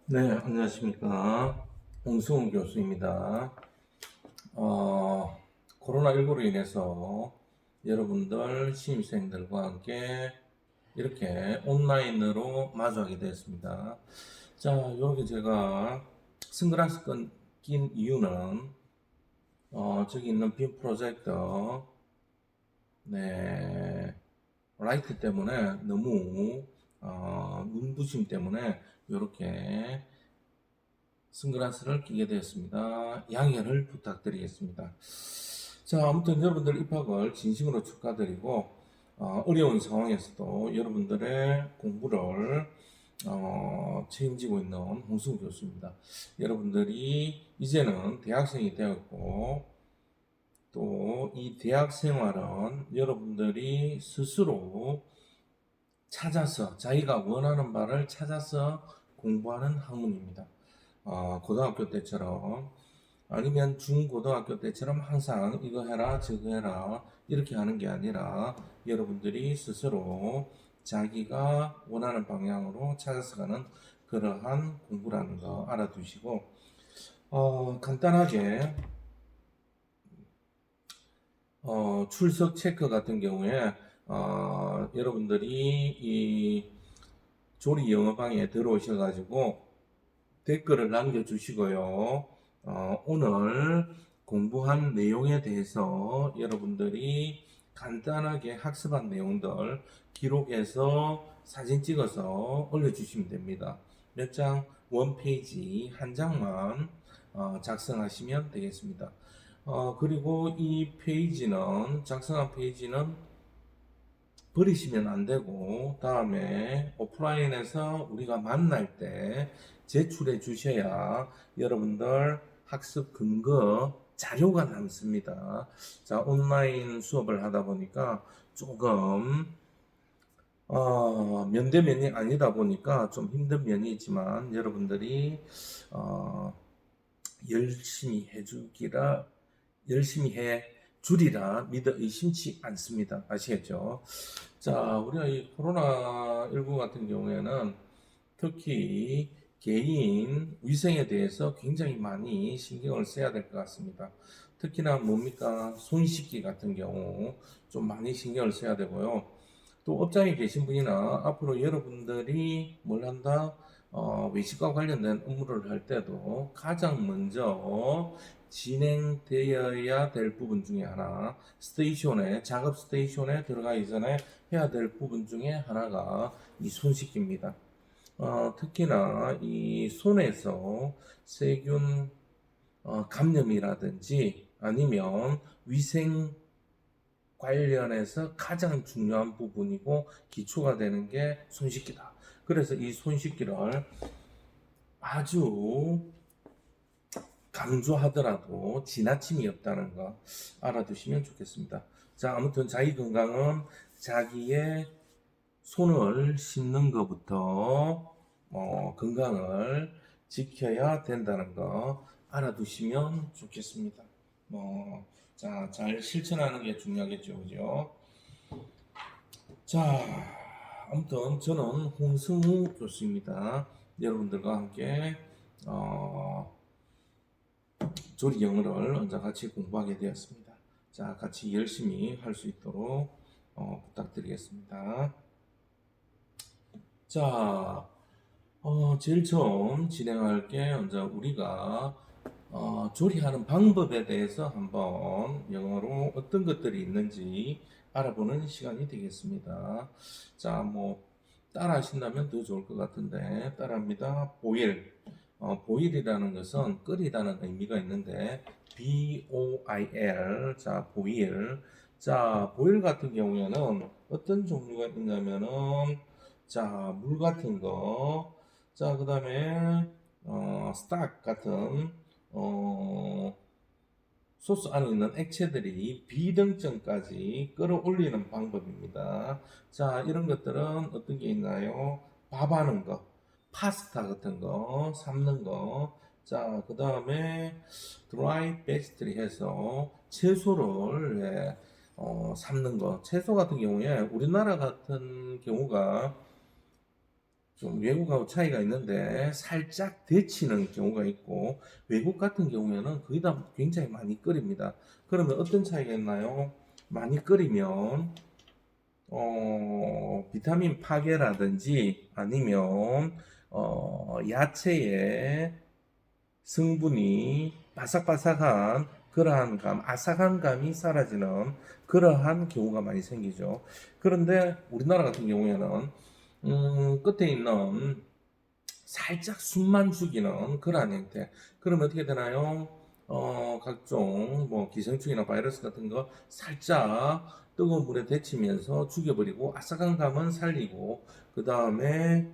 네, 안녕하십니까. 홍승훈 교수입니다. 코로나19로 인해서 여러분들 신입생들과 함께 이렇게 온라인으로 마주하게 되었습니다. 자, 여기 제가 선글라스 낀 이유는 저기 있는 빔 프로젝터 네, 라이트 때문에 너무 눈부심 때문에 이렇게 선글라스를 끼게 되었습니다. 양해를 부탁드리겠습니다. 자, 아무튼 여러분들 입학을 진심으로 축하드리고 어려운 상황에서도 여러분들의 공부를 책임지고 있는 홍승우 교수입니다. 여러분들이 이제는 대학생이 되었고 또 이 대학 생활은 여러분들이 스스로 찾아서 자기가 원하는 바를 찾아서 공부하는 학문입니다. 고등학교 때처럼 아니면 중고등학교 때처럼 항상 이거 해라 저거 해라 이렇게 하는 게 아니라 여러분들이 스스로 자기가 원하는 방향으로 찾아서 가는 그러한 공부라는 거 알아두시고 간단하게 출석 체크 같은 경우에 여러분들이 이 조리 영어방에 들어오셔가지고 댓글을 남겨주시고요. 오늘 공부한 내용에 대해서 여러분들이 간단하게 학습한 내용들 기록해서 사진 찍어서 올려주시면 됩니다. 몇 장, 원 페이지 한 장만 작성하시면 되겠습니다. 그리고 이 페이지는, 작성한 페이지는 버리시면 안 되고, 다음에 오프라인에서 우리가 만날 때 제출해 주셔야 여러분들 학습 근거 자료가 남습니다. 자, 온라인 수업을 하다 보니까 조금 면대면이 아니다 보니까 좀 힘든 면이 있지만 여러분들이 열심히 해주기라 열심히 해 주리라 믿어 의심치 않습니다. 아시겠죠? 자, 우리가 이 코로나19 같은 경우에는 특히 개인 위생에 대해서 굉장히 많이 신경을 써야 될 것 같습니다. 특히나 뭡니까? 손 씻기 같은 경우 좀 많이 신경을 써야 되고요. 또 업장에 계신 분이나 앞으로 여러분들이 뭘 한다? 외식과 관련된 업무를 할 때도 가장 먼저 진행되어야 될 부분 중에 하나, 작업 스테이션에 들어가기 전에 해야 될 부분 중에 하나가 이 손 씻기입니다. 특히나 이 손에서 세균 감염이라든지 아니면 위생 관련해서 가장 중요한 부분이고 기초가 되는 게 손 씻기다. 그래서 이 손 씻기를 아주 강조하더라도 지나침이 없다는 거 알아두시면 좋겠습니다. 자, 아무튼 자기 건강은 자기의 손을 씻는 것부터 건강을 지켜야 된다는 거 알아두시면 좋겠습니다. 자, 잘 실천하는 게 중요하겠죠, 그죠? 자, 아무튼 저는 홍승우 교수입니다. 여러분들과 함께 조리 영어를 먼저 같이 공부하게 되었습니다. 자, 같이 열심히 할 수 있도록 부탁드리겠습니다. 자, 제일 처음 진행할 게 먼저 우리가 조리하는 방법에 대해서 한번 영어로 어떤 것들이 있는지 알아보는 시간이 되겠습니다. 자, 따라 하신다면 더 좋을 것 같은데 따라합니다. 보일. 보일이라는 것은 끓이다는 의미가 있는데 B-O-I-L. 자, 보일. 자, 보일 같은 경우에는 어떤 종류가 있냐면은 자, 물 같은 거. 자, 그 다음에 스탁 같은 소스 안에 있는 액체들이 비등증까지 끌어올리는 방법입니다. 자, 이런 것들은 어떤 게 있나요? 밥하는 거, 파스타 같은 거, 삶는 거. 자, 그 다음에 드라이 베지터리 해서 채소를 삶는 거. 채소 같은 경우에 우리나라 같은 경우가 좀 외국하고 차이가 있는데 살짝 데치는 경우가 있고 외국 같은 경우에는 거의 다 굉장히 많이 끓입니다. 그러면 어떤 차이가 있나요? 많이 끓이면 비타민 파괴라든지 아니면 야채의 성분이 바삭바삭한 그러한 감, 아삭한 감이 사라지는 그러한 경우가 많이 생기죠. 그런데 우리나라 같은 경우에는 끝에 있는 살짝 숨만 죽이는 그러한 형태. 그러면 어떻게 되나요? 각종 뭐 기생충이나 바이러스 같은 거 살짝 뜨거운 물에 데치면서 죽여버리고 아삭한 감은 살리고 그 다음에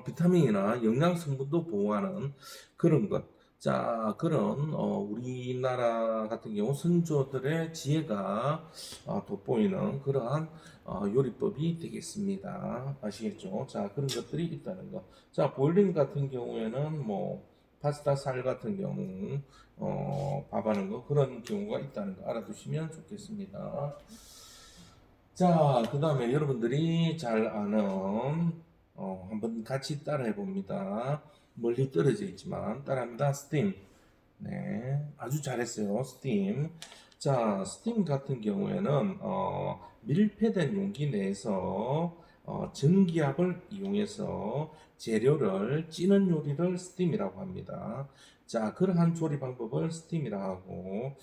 비타민이나 영양 성분도 보호하는 그런 것. 자, 그런 우리나라 같은 경우 선조들의 지혜가 돋보이는 그러한 요리법이 되겠습니다. 아시겠죠? 자, 그런 것들이 있다는 거. 자, 보일링 같은 경우에는 뭐 파스타 살 같은 경우 밥하는 거 그런 경우가 있다는 거 알아두시면 좋겠습니다. 자, 그 다음에 여러분들이 잘 아는 한번 같이 따라해 봅니다. 멀리 떨어져 있지만 따라합니다. 스팀. 네, 아주 잘했어요. 스팀. 자, 스팀 같은 경우에는 밀폐된 용기 내에서 전기압을 이용해서 재료를 찌는 요리를 스팀이라고 합니다. 자, 그러한 조리 방법을 스팀이라 하고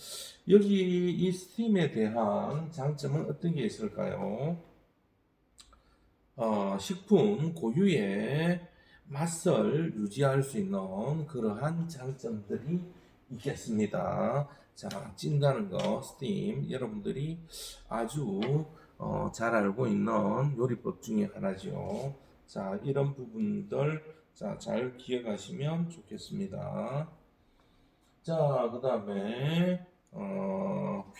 여기 이 스팀에 대한 장점은 어떤 게 있을까요? 식품 고유의 맛을 유지할 수 있는 그러한 장점들이 있겠습니다. 자, 찐다는 거, 스팀. 여러분들이 아주 잘 알고 있는 요리법 중에 하나죠. 자, 이런 부분들 자, 잘 기억하시면 좋겠습니다. 자, 그 다음에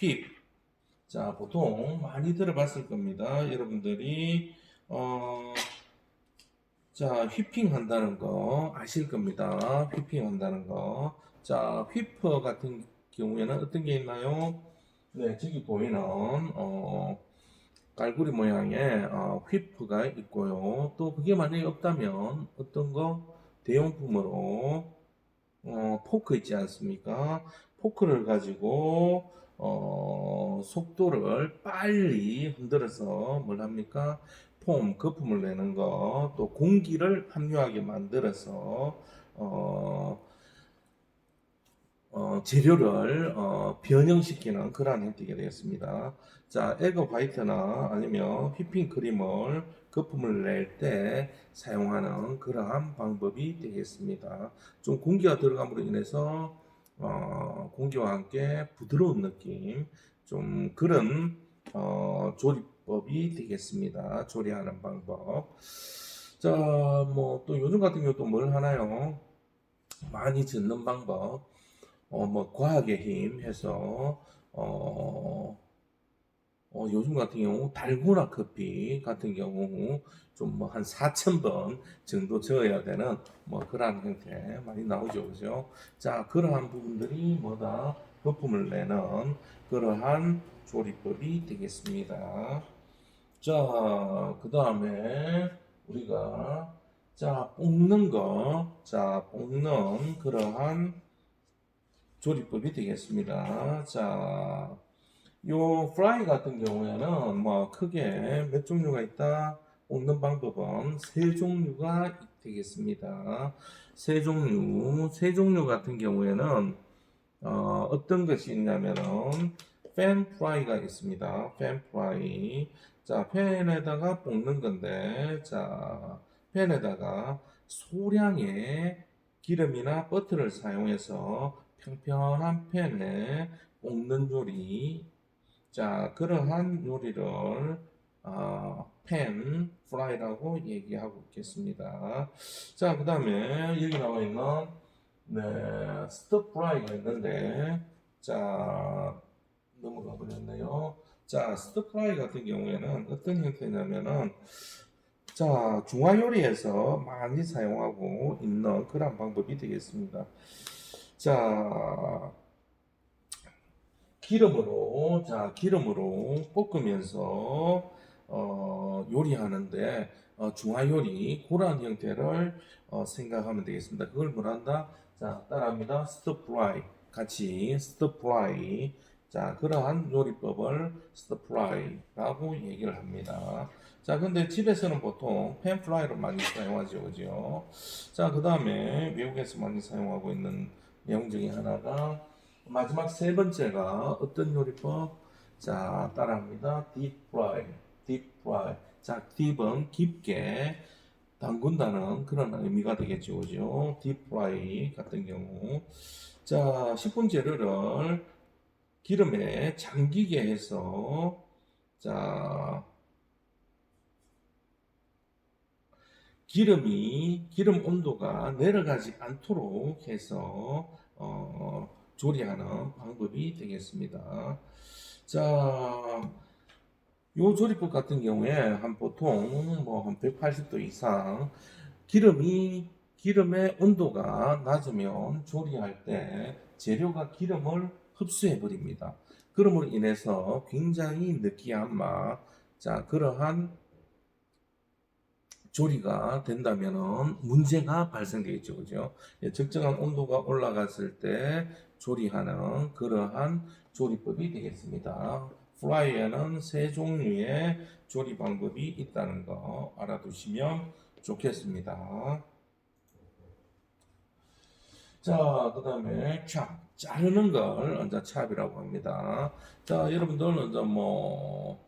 whip. 자, 보통 많이 들어봤을 겁니다. 여러분들이 어, 자, 휘핑 한다는 거 아실 겁니다. 휘핑 한다는 거. 자, 휘퍼 같은 경우에는 어떤 게 있나요? 네, 저기 보이는 갈고리 모양의 휘프가 있고요. 또 그게 만약에 없다면 어떤 거 대용품으로 포크 있지 않습니까? 포크를 가지고 속도를 빨리 흔들어서 뭘 합니까? 거품을 내는 거, 또 공기를 함유하게 만들어서 재료를 변형시키는 그러한 형태가 되겠습니다. 자, 에그 화이트나 아니면 휘핑 크림을 거품을 낼 때 사용하는 그러한 방법이 되겠습니다. 좀 공기가 들어감으로 인해서 공기와 함께 부드러운 느낌, 좀 그런 조리법이 되겠습니다. 조리하는 방법. 자, 뭐 또 요즘 같은 경우 또 뭘 하나요? 많이 짓는 방법. 뭐 과학의 힘 해서 요즘 같은 경우 달고나 커피 같은 경우 좀 뭐 한 4,000번 정도 저어야 되는 뭐 그러한 형태 많이 나오죠, 그죠? 자, 그러한 부분들이 뭐다 거품을 내는 그러한 조리법이 되겠습니다. 자, 그 다음에 우리가 자 볶는 거, 자 볶는 그러한 조리법이 되겠습니다. 자, 요 프라이 같은 경우에는 뭐 크게 몇 종류가 있다? 볶는 방법은 세 종류가 되겠습니다. 세 종류 같은 경우에는 어떤 것이 있냐면은 팬 프라이가 있습니다. 팬 프라이. 자, 팬에다가 볶는 건데, 자, 팬에다가 소량의 기름이나 버터를 사용해서 평평한 팬에 볶는 요리. 자, 그러한 요리를 팬 프라이라고 얘기하고 있겠습니다. 자, 그 다음에 여기 나와 있는 네, 스터 프라이가 있는데, 자, 넘어가 버렸네요. 자, 스터 프라이 같은 경우에는 어떤 형태냐면은, 자, 중화 요리에서 많이 사용하고 있는 그런 방법이 되겠습니다. 자, 기름으로 볶으면서 요리하는데 중화요리 그러한 형태를 생각하면 되겠습니다. 그걸 뭐란다? 자, 따라합니다. 스tir fry 같이 스tir fry. 자, 그러한 요리법을 스tir fry라고 얘기를 합니다. 자, 근데 집에서는 보통 팬 프라이를 많이 사용하죠, 그죠? 자, 그 다음에 미국에서 많이 사용하고 있는 내용 중에 하나가 마지막 세 번째가 어떤 요리법? 자, 따라합니다. deep fry, deep fry. 자, deep은 깊게 담근다는 그런 의미가 되겠죠, 그죠? deep fry 같은 경우. 자, 10분 재료를 기름에 잠기게 해서 자, 기름 온도가 내려가지 않도록 해서 조리하는 방법이 되겠습니다. 자, 요 조리법 같은 경우에 한 보통 뭐 한 180도 이상 기름의 온도가 낮으면 조리할 때 재료가 기름을 흡수해 버립니다. 그럼으로 인해서 굉장히 느끼한 맛, 자, 그러한 조리가 된다면은 문제가 발생되겠죠, 그죠? 예, 적정한 온도가 올라갔을 때 조리하는 그러한 조리법이 되겠습니다. 프라이어는 세 종류의 조리 방법이 있다는 거 알아두시면 좋겠습니다. 자, 그 다음에 자르는 걸 이제 찹이라고 합니다. 자, 여러분들은 이제 뭐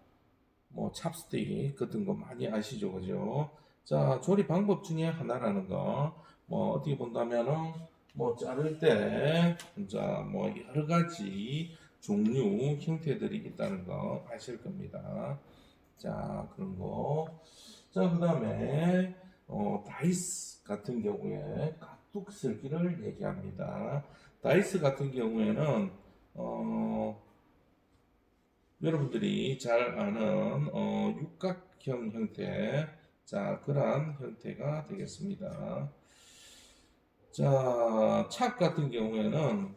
찹스틱 같은 거 많이 아시죠, 그죠? 자, 조리 방법 중에 하나라는 거, 뭐 어떻게 본다면은 뭐 자를 때, 뭐 여러 가지 종류 형태들이 있다는 거 아실 겁니다. 자, 그런 거. 자, 그 다음에 다이스 같은 경우에 깍둑썰기를 얘기합니다. 다이스 같은 경우에는 여러분들이 잘 아는 육각형 형태, 자, 그러한 형태가 되겠습니다. 자, 찹 같은 경우에는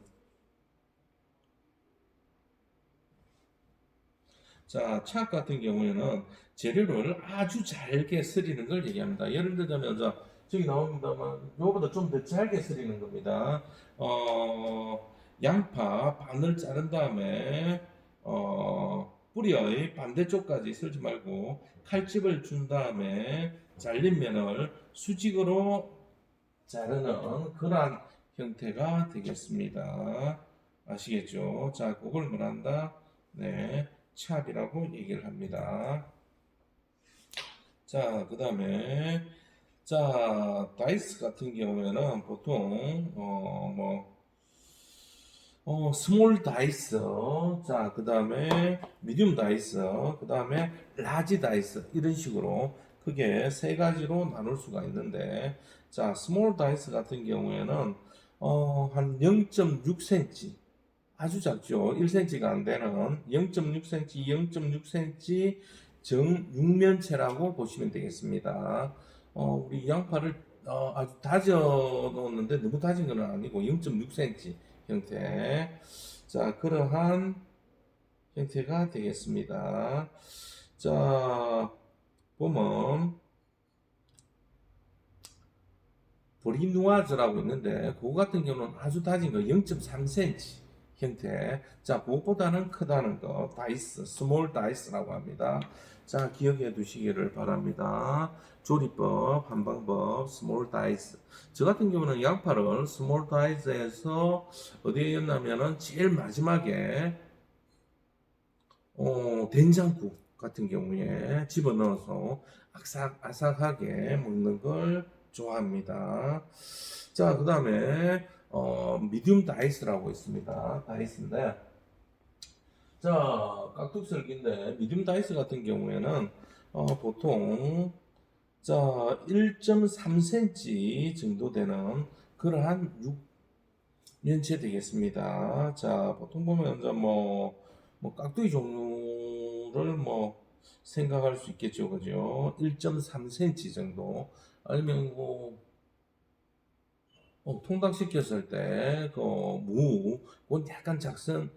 찹 같은 경우에는 재료를 아주 잘게 썰이는 걸 얘기합니다. 예를 들자면 저기 나옵니다만 요거보다 좀 더 잘게 썰이는 겁니다. 양파 반을 자른 다음에 뿌리의 반대쪽까지 썰지 말고 칼집을 준 다음에 잘린 면을 수직으로 자르는 그러한 형태가 되겠습니다. 아시겠죠? 자, 그걸 뭐란다? 네, 찹이라고 얘기를 합니다. 자, 그 다음에 다이스 같은 경우에는 보통 스몰 다이스, 자, 그 다음에 미디움 다이스, 그 다음에 라지 다이스, 이런 식으로 크게 세 가지로 나눌 수가 있는데, 자, 스몰 다이스 같은 경우에는, 한 0.6cm, 아주 작죠. 1cm가 안 되는 0.6cm, 0.6cm 정 육면체라고 보시면 되겠습니다. 우리 양파를 아주 다져 놓았는데 너무 다진 건 아니고 0.6cm 형태. 자, 그러한 형태가 되겠습니다. 자, 보면 보리누아즈라고 있는데 그거 같은 경우는 아주 다진 거 0.3cm 형태. 자, 그것보다는 크다는 거 다이스, 스몰 다이스라고 합니다. 자, 기억해 두시기를 바랍니다. 조리법 한 방법 스몰 다이스. 저 같은 경우는 양파를 스몰 다이스에서 어디에 넣냐면은 제일 마지막에 된장국 같은 경우에 집어넣어서 아삭아삭하게 먹는 걸 좋아합니다. 자, 그 다음에 미디움 다이스라고 있습니다. 다이스인데, 자, 깍둑썰기인데 미디움 다이스 같은 경우에는 보통 1.3cm 정도 되는 그러한 육면체 되겠습니다. 자, 보통 보면 깍두기 종류를 생각할 수 있겠죠, 그죠? 1.3cm 정도 아니면 통닭 시켰을 때 그건 약간 작은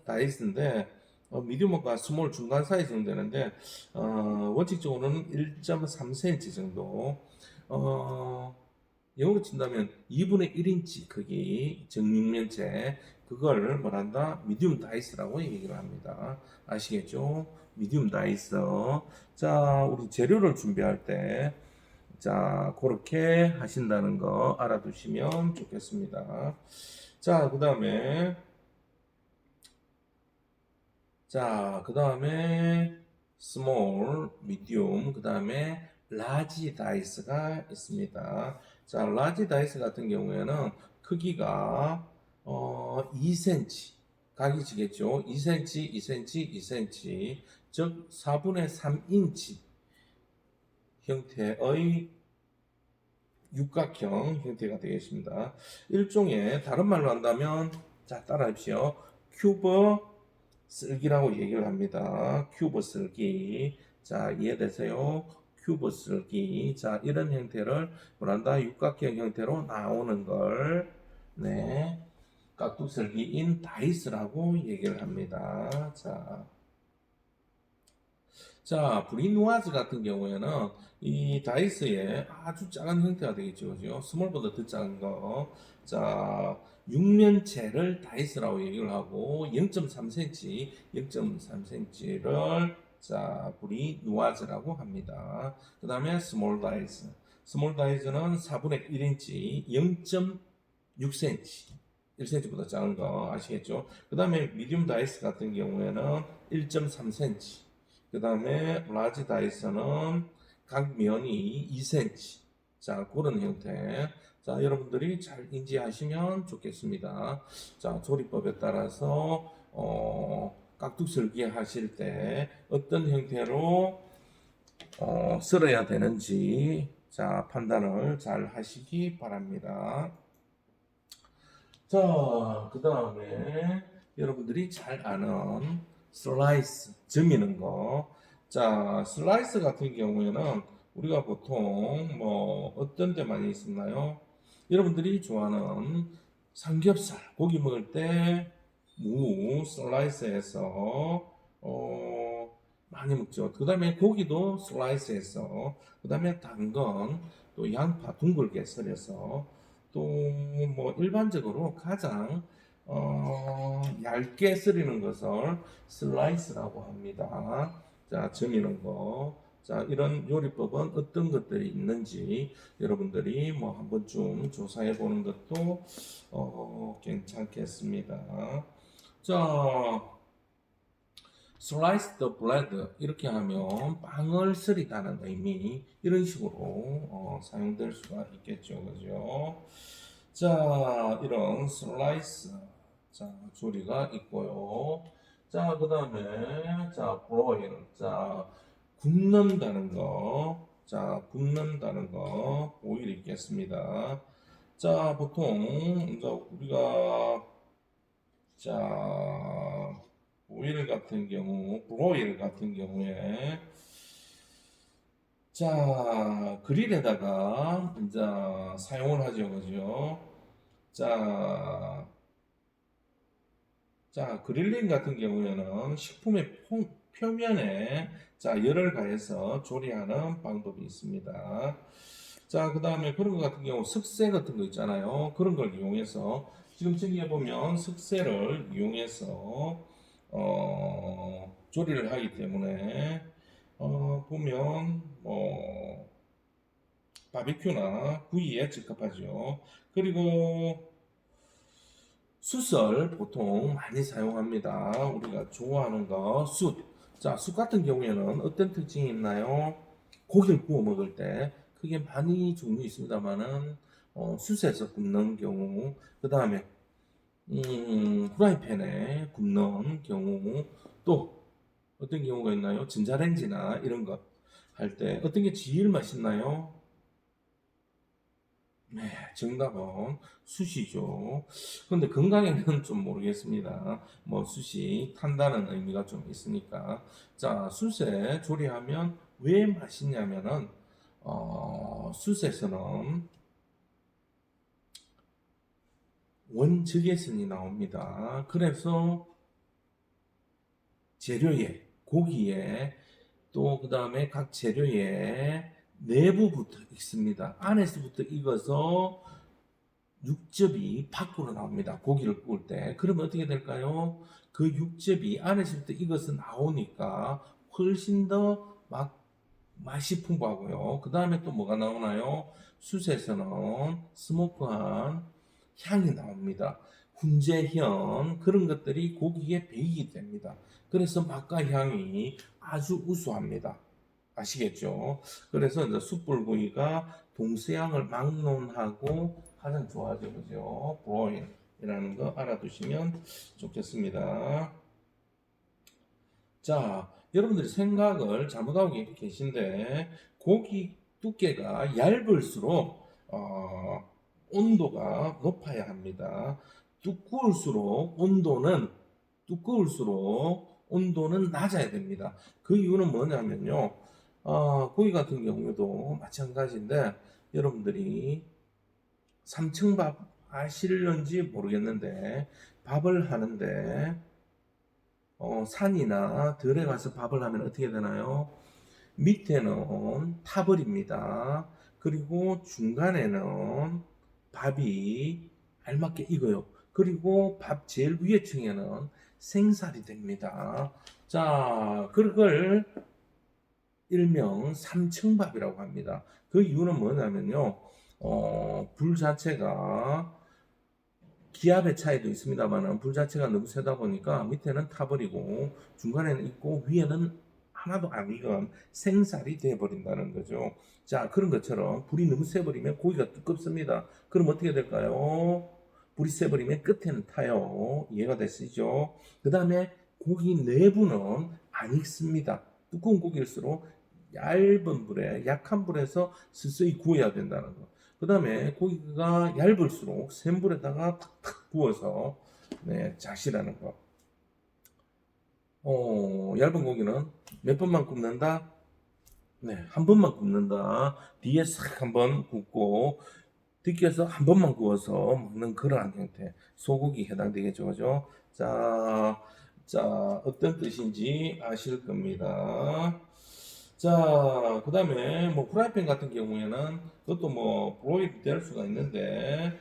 다이스인데 미디움과 스몰 중간 사이즈 정도 되는데 원칙적으로는 1.3cm 정도. 어, 영어로 친다면 2분의 1인치 크기 정육면체, 그걸 뭐란다? 미디움 다이스라고 얘기를 합니다. 아시겠죠? 미디움 다이스. 자, 우리 재료를 준비할 때, 자, 그렇게 하신다는 거 알아두시면 좋겠습니다. 자, 그 다음에 스몰, 미디움, 그 다음에 라지 다이스가 있습니다. 자, 라지 다이스 같은 경우에는 크기가 2cm, 각이지겠죠? 2cm, 2cm, 2cm, 즉 4분의 3인치 형태의 육각형 형태가 되겠습니다. 일종의 다른 말로 한다면, 자, 따라합시오. 큐브 쓸기라고 얘기를 합니다. 큐브 쓸기. 자, 이해되세요? 큐브 쓸기. 자, 이런 형태를 뭐란다? 육각형 형태로 나오는 걸, 네, 깍둑썰기인 다이스라고 얘기를 합니다. 자, 브리누아즈 같은 경우에는 이 다이스의 아주 작은 형태가 되겠죠. 그죠? 스몰보다 더 작은 거. 자, 육면체를 다이스라고 얘기를 하고 0.3cm, 0.3cm를 자, 브리누아즈라고 합니다. 그 다음에 스몰 다이스. 스몰 다이스는 4분의 1인치, 0.6cm. 1cm보다 작은 거 아시겠죠? 그 다음에 미디움 다이스 같은 경우에는 1.3cm. 그 다음에 라지 다이스는 각 면이 2cm. 자, 그런 형태. 자, 여러분들이 잘 인지하시면 좋겠습니다. 자, 조리법에 따라서, 깍둑썰기 하실 때 어떤 형태로, 썰어야 되는지, 자, 판단을 잘 하시기 바랍니다. 자, 그 다음에 여러분들이 잘 아는 슬라이스, 점이는 거. 자, 슬라이스 같은 경우에는 우리가 보통 뭐 어떤 데 많이 있었나요? 여러분들이 좋아하는 삼겹살, 고기 먹을 때 무 슬라이스해서 많이 먹죠. 그 다음에 고기도 슬라이스해서, 그 다음에 당근, 또 양파 둥글게 썰어서, 또 뭐 일반적으로 가장 얇게 썰리는 것을 슬라이스라고 합니다. 자, 점이는 거. 자, 이런 요리법은 어떤 것들이 있는지 여러분들이 뭐 한 번쯤 조사해 보는 것도 괜찮겠습니다. 자, slice the bread 이렇게 하면 빵을 썰이다는 의미, 이런 식으로 사용될 수가 있겠죠, 그죠? 자, 이런 slice, 자, 조리가 있고요. 자, 그 다음에 자, broil, 자, 굽는다는 거. 자, 굽는다는 거, 보일 있겠습니다. 자, 보통 이제 우리가 자, 오일 같은 경우, 브로일 같은 경우에, 자, 그릴에다가 이제 사용을 하죠, 그죠? 자, 자, 그릴링 같은 경우에는 식품의 표면에 자, 열을 가해서 조리하는 방법이 있습니다. 자, 그 다음에 그런 것 같은 경우 석쇠 같은 거 있잖아요. 그런 걸 이용해서 지금 저기에 보면 석쇠를 이용해서 조리를 하기 때문에 보면 바비큐나 구이에 적합하죠. 그리고 숯을 보통 많이 사용합니다. 우리가 좋아하는 거 숯. 자, 숯 같은 경우에는 어떤 특징이 있나요? 고기를 구워 먹을 때 크게 많이 종류 있습니다만은 숯에서 굽는 경우, 그 다음에 프라이팬에 굽는 경우, 또 어떤 경우가 있나요? 전자레인지나 이런 것 할 때 어떤 게 제일 맛있나요? 네, 정답은 숯이죠. 근데 건강에는 좀 모르겠습니다. 뭐 숯이 탄다는 의미가 좀 있으니까. 자, 숯에 조리하면 왜 맛있냐면은 숯에서는 원적외선이 나옵니다. 그래서 재료에, 고기에, 또 그 다음에 각 재료에 내부부터 익습니다. 안에서부터 익어서 육즙이 밖으로 나옵니다. 고기를 구울 때. 그러면 어떻게 될까요? 그 육즙이 안에서부터 익어서 나오니까 훨씬 더 맛이 풍부하고요. 그 다음에 또 뭐가 나오나요? 숯에서는 스모크한 향이 나옵니다. 훈제향 그런 것들이 고기에 배이게 됩니다. 그래서 맛과 향이 아주 우수합니다. 아시겠죠? 그래서 이제 숯불구이가 동서양을 막론하고 가장 좋아하죠, 그죠? 브로일이라는 거 알아두시면 좋겠습니다. 자, 여러분들이 생각을 잘못하고 계신데 고기 두께가 얇을수록 온도가 높아야 합니다. 두꺼울수록 온도는 낮아야 됩니다. 그 이유는 뭐냐면요. 고기 같은 경우도 마찬가지인데 여러분들이 삼층밥 아실는지 모르겠는데 밥을 하는데 산이나 들에 가서 밥을 하면 어떻게 되나요? 밑에는 타벌입니다. 그리고 중간에는 밥이 알맞게 익어요. 그리고 밥 제일 위에 층에는 생살이 됩니다. 자, 그걸 일명 삼층밥이라고 합니다. 그 이유는 뭐냐면요. 불 자체가 기압의 차이도 있습니다만 불 자체가 너무 세다 보니까 밑에는 타버리고 중간에는 있고 위에는 하나도 안 익은 생살이 되어버린다는 거죠. 자, 그런 것처럼 불이 너무 세버리면 고기가 두껍습니다. 그럼 어떻게 될까요? 불이 세버리면 끝에는 타요. 이해가 되시죠? 그 다음에 고기 내부는 안 익습니다. 두꺼운 고기일수록 얇은 불에, 약한 불에서 서서히 구워야 된다는 거. 그 다음에 고기가 얇을수록 센 불에다가 탁탁 구워서 자시라는 거. 얇은 고기는 몇 번만 굽는다? 네, 한 번만 굽는다. 뒤에 싹 한 번 굽고 뒤에서 한 번만 구워서 먹는 그러한 형태. 소고기 해당되겠죠, 그죠? 자, 어떤 뜻인지 아실 겁니다. 자, 그 다음에 뭐 프라이팬 같은 경우에는 그것도 뭐 브로일 될 수가 있는데,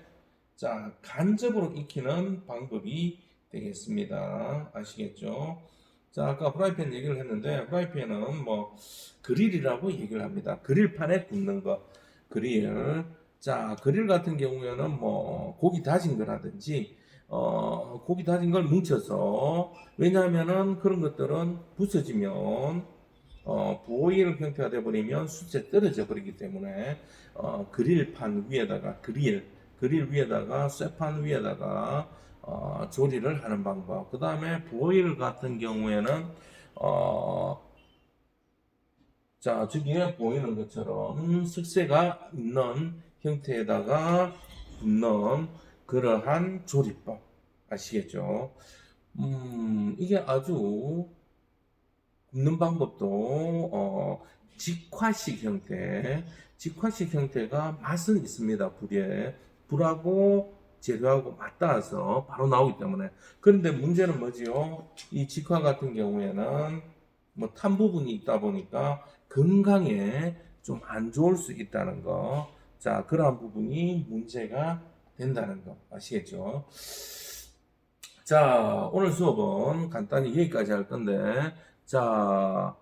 자, 간접으로 익히는 방법이 되겠습니다. 아시겠죠? 자, 아까 프라이팬 얘기를 했는데, 프라이팬은 뭐 그릴이라고 얘기를 합니다. 그릴판에 굽는 거, 그릴. 자, 그릴 같은 경우에는 뭐 고기 다진 거라든지, 고기 다진 걸 뭉쳐서, 왜냐하면은 그런 것들은 부서지면 보일 형태가 되어버리면 숯에 떨어져 버리기 때문에 그릴판 위에다가 그릴 위에다가 쇠판 위에다가 조리를 하는 방법. 그 다음에 보일 같은 경우에는 자, 저기에 보이는 것처럼 석쇠가 있는 형태에다가 굽는 그러한 조리법 아시겠죠? 이게 아주 굽는 방법도 직화식 형태가 맛은 있습니다. 불하고 재료하고 맞닿아서 바로 나오기 때문에. 그런데 문제는 뭐지요? 이 직화 같은 경우에는 뭐 탄 부분이 있다 보니까 건강에 좀 안 좋을 수 있다는 거. 자, 그러한 부분이 문제가 된다는 거 아시겠죠? 자, 오늘 수업은 간단히 여기까지 할 건데, 자,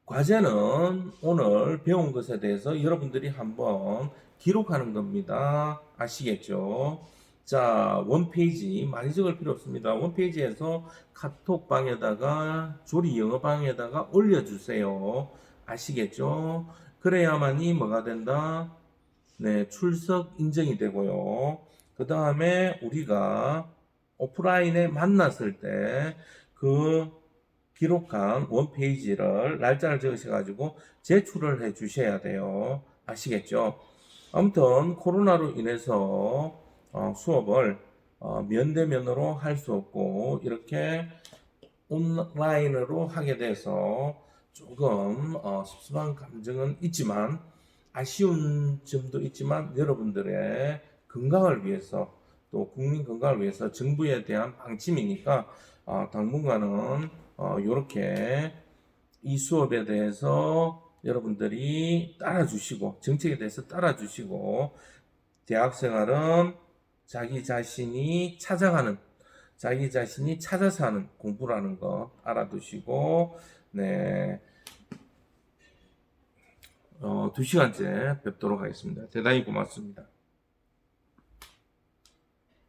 과제는 오늘 배운 것에 대해서 여러분들이 한번 기록하는 겁니다. 아시겠죠? 자, 원페이지 많이 적을 필요 없습니다. 원페이지에서 카톡방에다가 조리 영어방에다가 올려주세요. 아시겠죠? 그래야만이 뭐가 된다? 네, 출석 인정이 되고요. 그 다음에 우리가 오프라인에 만났을 때 그 기록한 원페이지를 날짜를 적으셔가지고 제출을 해 주셔야 돼요. 아시겠죠? 아무튼 코로나로 인해서 수업을 면대면으로 할 수 없고 이렇게 온라인으로 하게 돼서 조금 섭섭한 감정은 있지만 아쉬운 점도 있지만 여러분들의 건강을 위해서 또 국민 건강을 위해서 정부에 대한 방침이니까 당분간은 요렇게 이 수업에 대해서 여러분들이 따라주시고, 정책에 대해서 따라주시고, 대학 생활은 자기 자신이 찾아가는, 자기 자신이 찾아서 하는 공부라는 거 알아두시고, 네, 2시간째 뵙도록 하겠습니다. 대단히 고맙습니다.